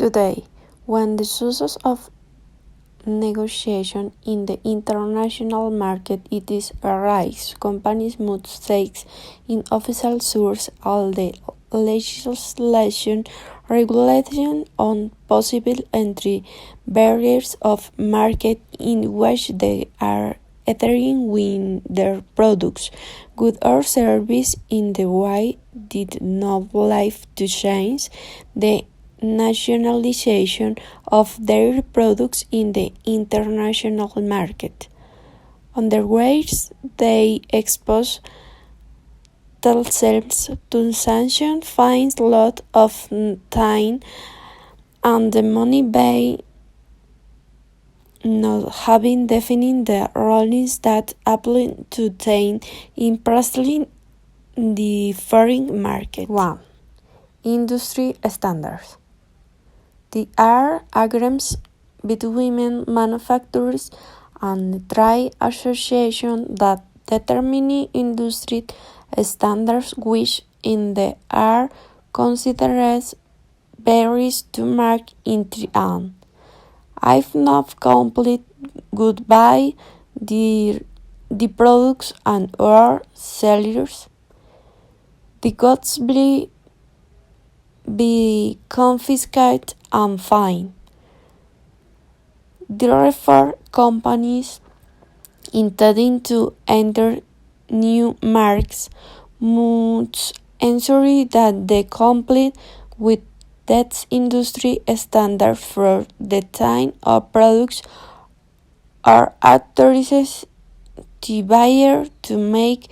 Today, when the success of negotiation in the international market it is a rise, companies must take in official source all the legislation, regulation on possible entry barriers of market in which they are entering with their products, goods or service in the way did not live to change the nationalization of their products in the international market. Otherwise, they expose themselves to sanction, fines, lot of time, and the money by not having defined the rules that apply to them in precisely the foreign market. 1. Industry standards. There are agreements between manufacturers and trade associations that determine industry standards which in the are considered barriers to market entry and, if not complete, goodbye the products and or sellers. The goods will be confiscated and fined. Therefore, companies intending to enter new markets must ensure that they comply with that industry standard for the time of products are authorized the buyer to make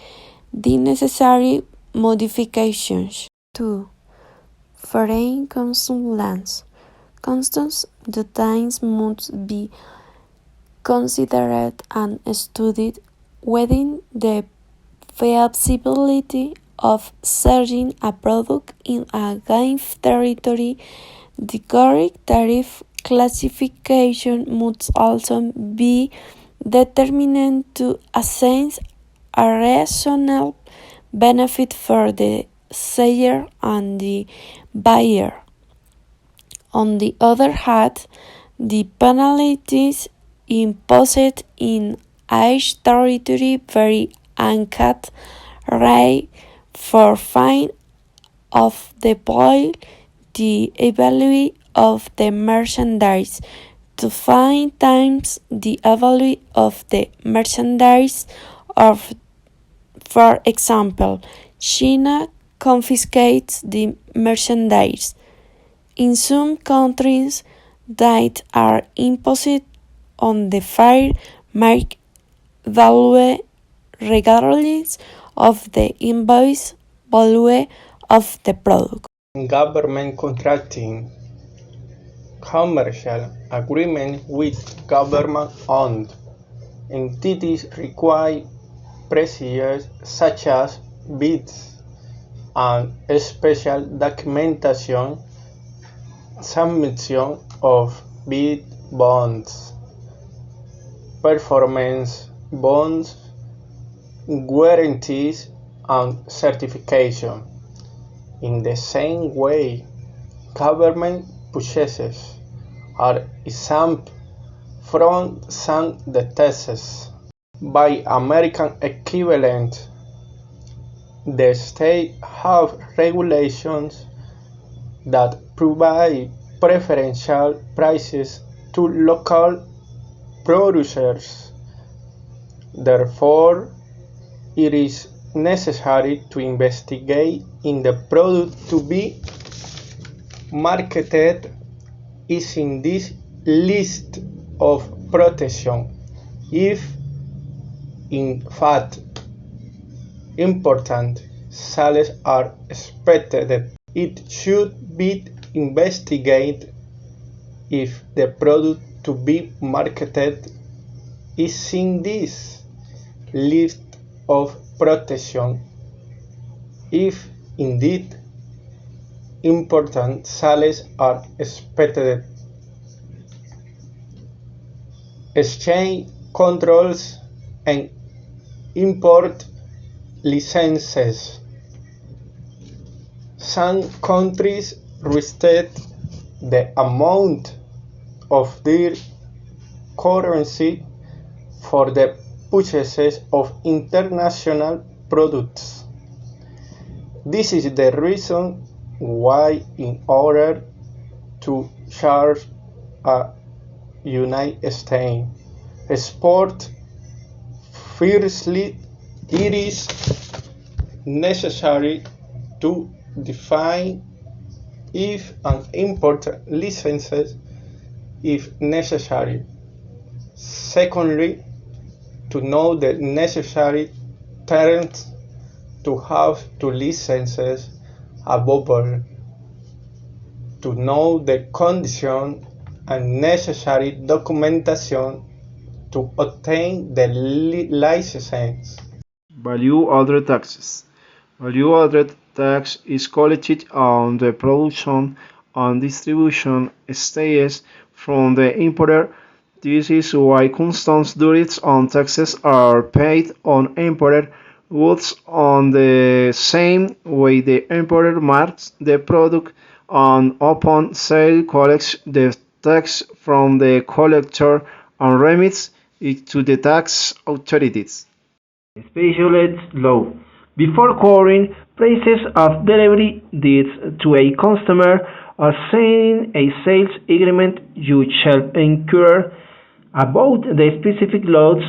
the necessary modifications. 2. Foreign consultants. Customs duties must be considered and studied whether the feasibility of selling a product in a given territory. The correct tariff classification must also be determined to assess a reasonable benefit for the seller and the buyer. On the other hand, the penalties imposed in each territory vary and can range for fine of the point the value of the merchandise to 5 times the value of the merchandise of, for example, China confiscates the merchandise. In some countries that are imposed on the fair market value regardless of the invoice value of the product. Government contracting. Commercial agreement with government-owned entities require procedures such as bids and special documentation, submission of bid bonds, performance bonds, guarantees, and certification. In the same way, government purchases are exempt from some taxes. By American equivalent, the states have regulations that provide preferential prices to local producers. Therefore, it is necessary to investigate if the product to be marketed is in this list of protection. If, in fact, important sales are expected, it should be investigated if the product to be marketed is in this list of protection. If indeed important sales are expected, exchange controls and import licenses. Some countries restrict the amount of their currency for the purchases of international products. This is the reason why, in order to charge a United States export, firstly, it is necessary to define if an import licenses if necessary. Secondly, to know the necessary terms to have two licenses available, to know the condition and necessary documentation to obtain the license. Value-added taxes. Value-added tax is collected on the production and distribution stages from the importer. This is why customs duties and taxes are paid on imported goods on the same way the importer marks the product and upon sale collects the tax from the collector and remits it to the tax authorities. Specialist law. Before covering prices of delivery deeds to a customer or signing a sales agreement, you shall inquire about the specific laws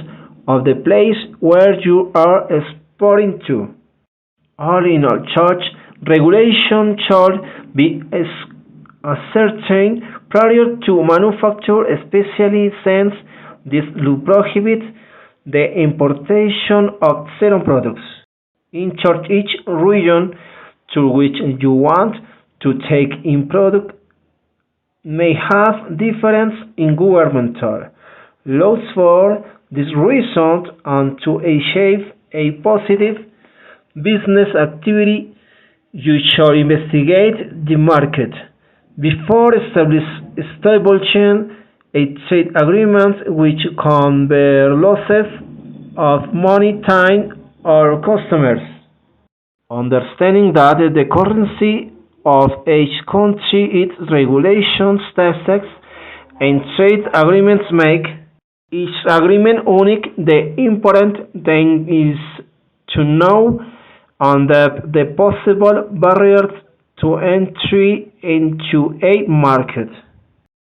of the place where you are exporting to. All in all, such regulation should be ascertained prior to manufacture, especially since this law prohibits the importation of certain products. In short, each region to which you want to take in product may have difference in governmental laws for this reason, and to achieve a positive business activity you should investigate the market before establishing a trade agreement which can bear losses of money, time, or customers. Understanding that the currency of each country, its regulations, taxes, and trade agreements make each agreement unique, the important thing is to know and the possible barriers to entry into a market.